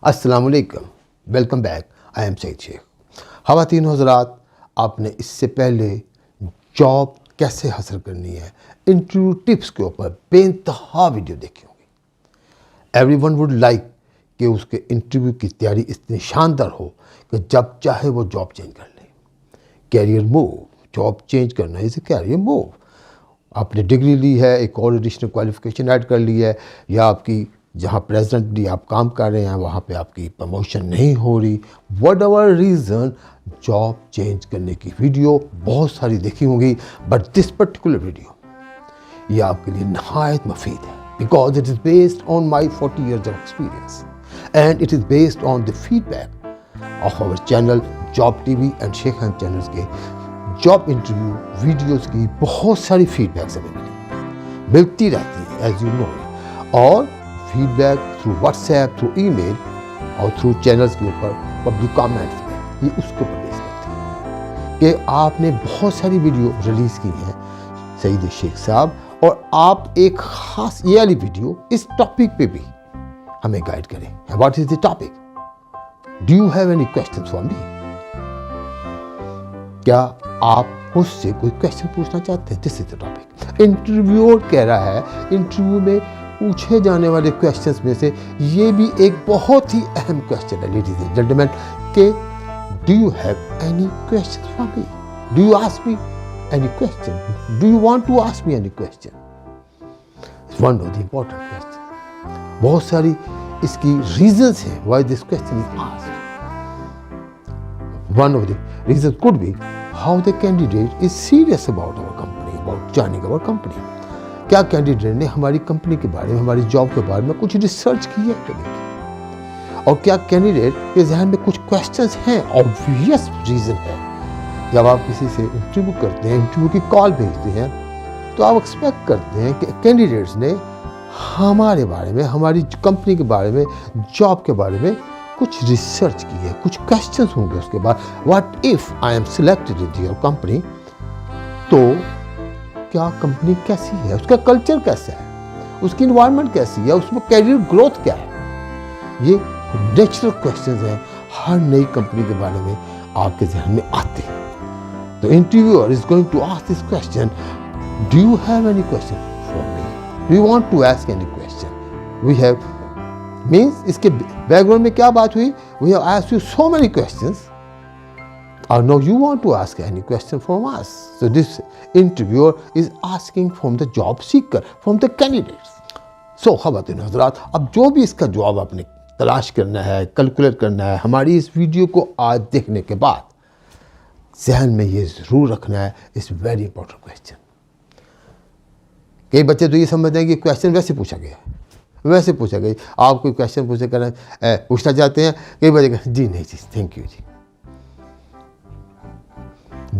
अस्सलाम वालेकुम, welcome back. I am Saeed Sheikh. ख़वातीन हज़रात, आपने इससे पहले जॉब कैसे हासिल करनी है इंटरव्यू टिप्स के ऊपर बेइंतहा वीडियो देखी होंगी। एवरीवन वुड लाइक कि उसके इंटरव्यू की तैयारी इतनी शानदार हो कि जब चाहे वो जॉब चेंज कर ले। कैरियर मूव, जॉब चेंज करना इज़ ए कैरियर मूव। आपने डिग्री ली है, एक और एडिशनल क्वालिफिकेशन ऐड कर ली है, या आपकी जहाँ प्रेजेंटली आप काम कर रहे हैं वहाँ पे आपकी प्रमोशन नहीं हो रही, what ever reason, job change करने की वीडियो बहुत सारी देखी होंगी। बट दिस पर्टिकुलर वीडियो ये आपके लिए नहायत मुफीद है, because it is based on my 40 years of experience and it is based on the feedback of our channel job TV and Sheikh हैम चैनल्स के जॉब इंटरव्यू वीडियोस की बहुत सारी फीडबैक्स हमें मिलती रहती है एज यू नो, और feedback through WhatsApp, through email और थ्रू चैनल्स के ऊपर पब्लिक कमेंट्स में, ये उसके ऊपर बेस करते हैं कि आपने बहुत सारी वीडियो रिलीज़ की हैं सईद शेख साहब, और आप एक ख़ास ये वाली वीडियो इस टॉपिक पे भी हमें गाइड करें। What is the topic? Do you have any question for मी? क्या आप मुझसे कोई क्वेश्चन पूछना चाहते हैं? This is the topic. Interviewer कह रहा है इंटरव्यू में पूछे जाने वाले क्वेश्चंस में से ये भी एक बहुत ही अहम क्वेश्चन है लेडीज एंड जेंटलमैन, के do you have any question for me? Do you ask me any question? Do you want to ask me any question? One of the important question. बहुत सारी इसकी रीजंस हैं why this question is asked. One of the reasons could be how the candidate is serious about our company, about joining our company. क्या candidate ने हमारी company के बारे में, हमारी जॉब के बारे में कुछ रिसर्च की है कभी? और क्या कैंडिडेट के जहन में कुछ क्वेश्चंस हैं? ऑब्वियस रीज़न है, जब आप किसी से इंटरव्यू करते हैं, इंटरव्यू की कॉल भेजते हैं, तो आप एक्सपेक्ट करते हैं कि कैंडिडेट्स ने हमारे बारे में, हमारी कंपनी के बारे में, जॉब के बारे में कुछ रिसर्च की है, कुछ क्वेश्चंस होंगे उसके बाद। What if I am selected in your company, तो क्या कंपनी कैसी है, उसका कल्चर कैसा है, उसकी इन्वायरमेंट कैसी है, उसमें कैरियर ग्रोथ क्या है? ये नेचुरल क्वेश्चंस हैं, हर नई कंपनी के बारे में आपके जहन में आते हैं। तो interviewer is going to ask this question, do you have any question for me? Do you want to ask any question? We have means इसके बैकग्राउंड में क्या बात हुई? We have asked you so many questions, or no, you want to ask any question from us. So this interviewer is asking from the job seeker, from the candidates. So ख़वातीन हज़रात, अब जो भी इसका जवाब आपने तलाश करना है, कैलकुलेट करना है, हमारी इस वीडियो को आज देखने के बाद जहन में ये ज़रूर रखना है, इट्स वेरी इंपॉर्टेंट क्वेश्चन। कई बच्चे तो ये समझते हैं कि क्वेश्चन वैसे पूछा गया है, वैसे पूछा गया। आप कोई क्वेश्चन पूछना चाहते हैं, कई बच्चे कहते हैं जी नहीं जी, थैंक यू जी।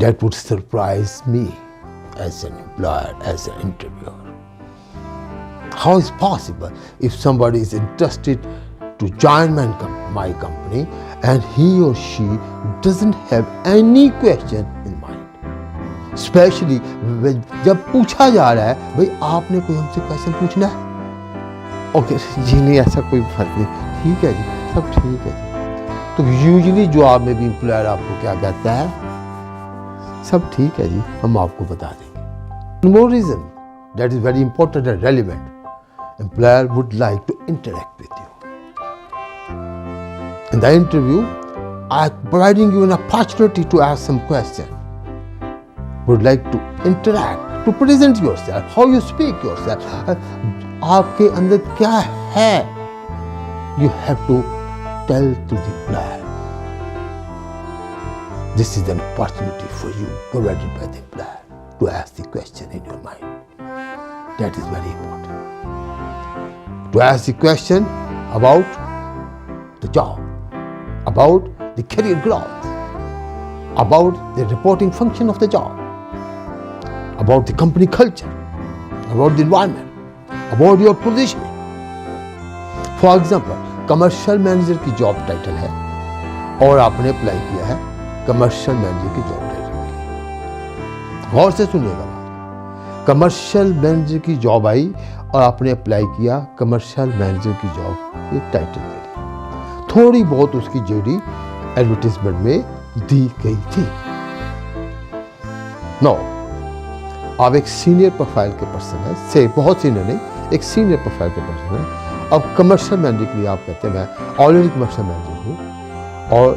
That would surprise me as an employer, as an interviewer. How is possible if somebody is interested to join my company and he or she doesn't have any question in mind? Especially जब पूछा जा रहा है, भाई आपने कोई हमसे question पूछना है? ओके जी नहीं, ऐसा कोई बात नहीं, ठीक है जी, सब ठीक है जी। तो यूजुअली जवाब में भी एम्प्लॉयर आपको क्या कहता है? सब ठीक है जी, हम आपको बता देंगे। More reason that is very important and relevant, employer would like to interact with you in the interview. I am providing you an opportunity to ask some question, would like to interact, to present yourself, how you speak yourself, आपके अंदर क्या है, you have to tell to the employer. This is an opportunity for you provided by the employer to ask the question in your mind. That is very important. To ask the question about the job, about the career growth, about the reporting function of the job, about the company culture, about the environment, about your positioning. For example, commercial manager की job title है और आपने apply किया है commercial manager की job title के लिए। गौर से सुनिएगा बात, कमर्शियल मैनेजर की जॉब आई और आपने अप्लाई किया कमर्शियल मैनेजर की जॉब ये टाइटल के लिए। थोड़ी बहुत उसकी जेडी एडवर्टीजमेंट में दी गई थी। नो, अब एक सीनियर प्रोफाइल के पर्सन है, से बहुत सीनियर नहीं, एक सीनियर प्रोफाइल के पर्सन है। अब कमर्शियल मैनेजर के लिए आप कहते हैं मैं ऑलरेडी कमर्शियल मैनेजर हूँ, और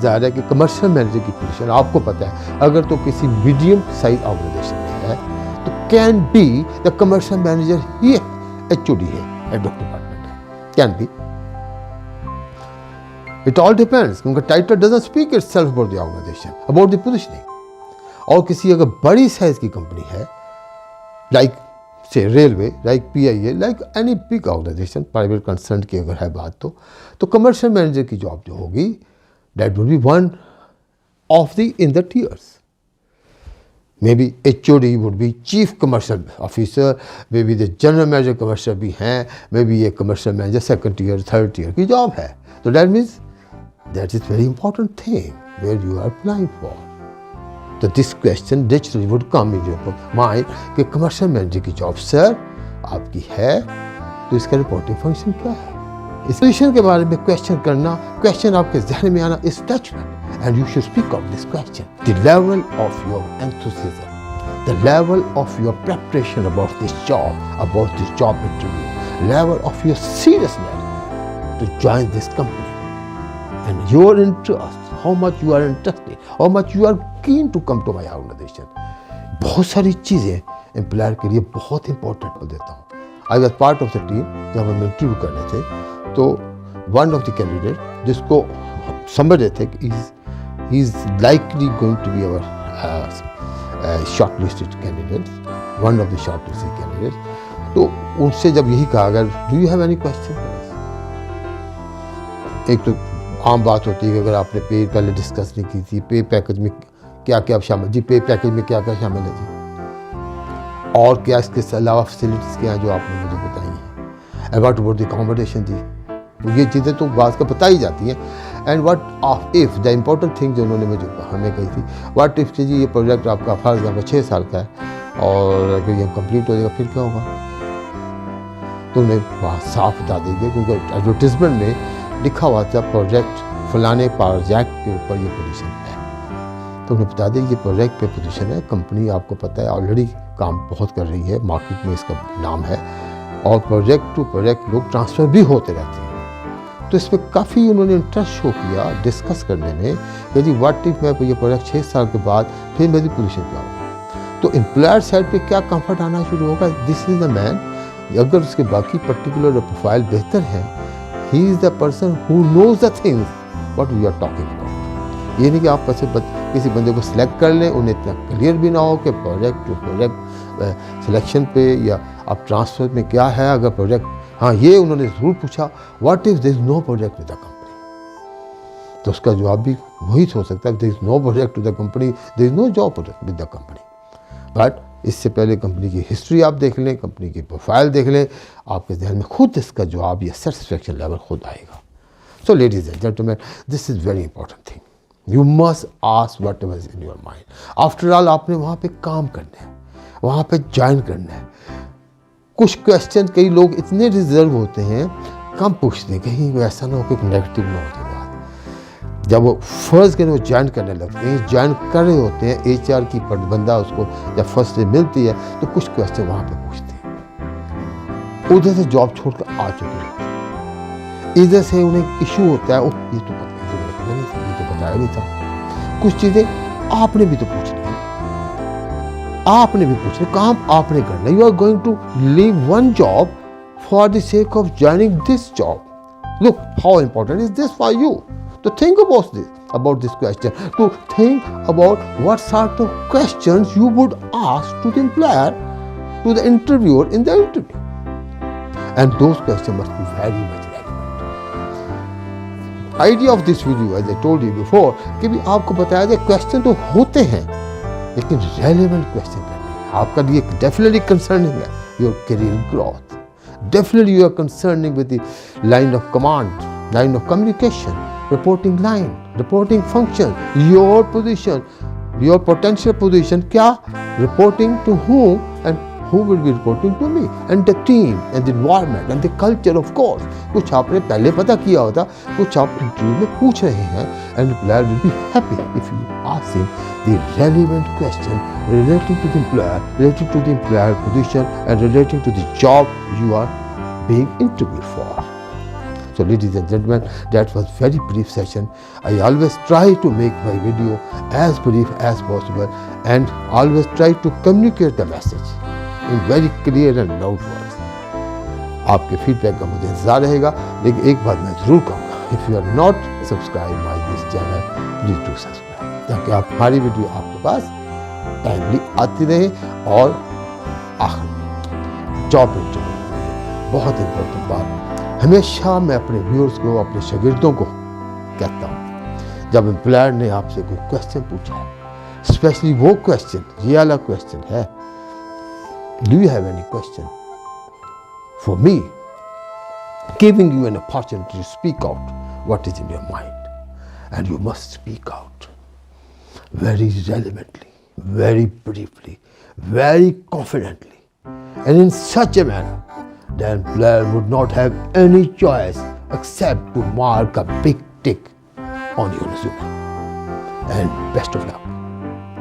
ज़्यादा है कि कमर्शियल मैनेजर की पोजीशन आपको पता है अगर तो किसी मीडियम साइज ऑर्गेनाइजेशन में है तो can be the commercial manager ही HOD है, हेड ऑफ डिपार्टमेंट है, can be. It all depends, उनका title doesn't speak itself about the organisation, about the positioning. और किसी अगर बड़ी साइज की कंपनी है, लाइक से railway, like PIA, like any big organisation, private concern की अगर है बात तो कमर्शियल मैनेजर की जॉब जो होगी that will be one of the in the tiers. Maybe HOD would be chief commercial officer, maybe the general manager commercial भी हैं, maybe a commercial manager second tier, third tier की job है। तो that means that is very important thing where you are applying for. So this question naturally would come in your mind कि commercial manager की job sir आपकी है, तो इसका reporting function क्या है? इस पोजीशन के बारे में क्वेश्चन करना, क्वेश्चन आपके जहन में आना is natural and you should speak out this question. The level of your enthusiasm, the level of your preparation about this job interview, level of your seriousness to join this company and your interest, how much you are interested, how much you are keen to come to my organisation. बहुत सारी चीज़ें employer के लिए बहुत important बोल देता हूँ। I was part of the team, जब हम इंटरव्यू कर रहे थे तो वन ऑफ द कैंडिडेट जिसको समझ रहे थे कि he is likely going to be our short listed candidate, one of the short listed candidate, तो उनसे जब यही कहा अगर do you have any question, एक तो आम बात होती है कि अगर आपने पे पहले डिस्कस नहीं की थी, पे पैकेज में क्या क्या शामिल, जी पे पैकेज में क्या क्या शामिल है जी, और क्या इसके अलावा फैसिलिटीज़ क्या हैं जो आपने मुझे बताई हैं, अबाउट द अकोमोडेशन जी, तो ये चीज़ें तो बात का पता ही जाती हैं। And what of if the important thing जो उन्होंने मुझे हमें कही थी, व्हाट इफ़ जी ये प्रोजेक्ट आपका फर्ज आपका 6 साल का है और अगर ये कंप्लीट हो जाएगा फिर क्या होगा, तो उन्हें वहाँ साफ बता देंगे क्योंकि एडवर्टीजमेंट में लिखा हुआ था प्रोजेक्ट फलाने प्रोजेक्ट के ऊपर ये पोजीशन है, तो उन्हें बता दें ये प्रोजेक्ट पे पोजीशन है, कंपनी आपको पता है ऑलरेडी काम बहुत कर रही है, मार्केट में इसका नाम है और प्रोजेक्ट टू प्रोजेक्ट लोग ट्रांसफ़र भी होते रहते हैं। तो इसमें काफ़ी उन्होंने इंटरेस्ट शो किया डिस्कस करने में कि जी व्हाट इफ मैं ये प्रोजेक्ट 6 साल के बाद फिर मेरी पोजीशन क्या होगी, तो एम्प्लॉयर साइड पे क्या कंफर्ट आना शुरू होगा, दिस इज़ द मैन, अगर उसके बाकी पर्टिकुलर प्रोफाइल बेहतर है, he is the person who knows the things what we are talking about. ये नहीं कि आप किसी बंदे को सिलेक्ट कर लें, उन्हें इतना क्लियर भी ना हो कि प्रोजेक्ट टू प्रोजेक्ट सिलेक्शन पे या आप ट्रांसफ़र में क्या है। अगर प्रोजेक्ट, हाँ ये उन्होंने ज़रूर पूछा what if there is no project with the company, तो उसका जवाब भी वही हो सकता है, there is no project with the company, there is no job project with the company. But इससे पहले कंपनी की हिस्ट्री आप देख लें, कंपनी की प्रोफाइल देख लें, आपके ध्यान में खुद इसका जवाब या सेटिस्फेक्शन लेवल खुद आएगा। सो ladies and gentleman, this is very important thing, you must ask what ever is in your mind. After all आपने वहाँ पे काम करना है, वहाँ पे ज्वाइन करना है। कुछ क्वेश्चन कई लोग इतने रिजर्व होते हैं, कम पूछते हैं, कहीं ऐसा ना हो कि नेगेटिव ना हो जाए बात। जब वो फर्स्ट के वो ज्वाइन करने लगते हैं, ज्वाइन कर रहे होते हैं, HR की बंदा उसको जब फर्स्ट डे मिलती है तो कुछ क्वेश्चन वहाँ पे पूछते हैं, उधर से जॉब छोड़ कर आ चुके होते हैं, इधर से उन्हें इशू होता है, ये तो पता नहीं था, ये तो बताया नहीं था। कुछ चीज़ें आपने भी तो पूछनी है, आपने भी पूछना, काम आपने करना। You are going to leave one job for the sake of joining this job. Look how important is this for you to think about this question, to think about what sort of questions you would ask to the employer, to the interviewer in the interview, and those questions must be very much relevant. Idea of this video, as I told you before, कि भी आपको बताया जाए question तो होते हैं लेकिन relevant question करने हैं। आपका लिए definitely concerning है your career growth, definitely you are concerning with the line of command, line of communication, reporting line, reporting function, your position, your potential position, क्या reporting to whom and who will be reporting to me, and the team and the environment and the culture of course. कुछ आपने पहले पता किया होता, कुछ आप interview में पूछ रहे हैं, and the employer will be happy if you ask him the relevant question relating to the employer position and relating to the job you are being interviewed for. So ladies and gentlemen, that was very brief session. I always try to make my video as brief as possible and always try to communicate the message in very clear and loud words. आपके feedback का मुझे इंतजार रहेगा, लेकिन एक बात मैं जरूर कहूँगा, if you are not subscribe my this channel please do subscribe, ताकि आप हमारी वीडियो आपके पास टाइमली आती रहे। और आखिर जॉब इंटरव्यू बहुत इंपॉर्टेंट बात, हमेशा मैं अपने व्यूअर्स को, अपने शागिर्दों को कहता हूँ, जब एम्प्लॉयर ने आपसे कोई क्वेश्चन पूछा है, स्पेशली वो क्वेश्चन, ये वाला क्वेश्चन है, do you have any question for me, giving you an opportunity to speak out what is in your mind, and you must speak out very relevantly, very briefly, very confidently, and in such a manner the employer would not have any choice except to mark a big tick on your resume. And best of luck.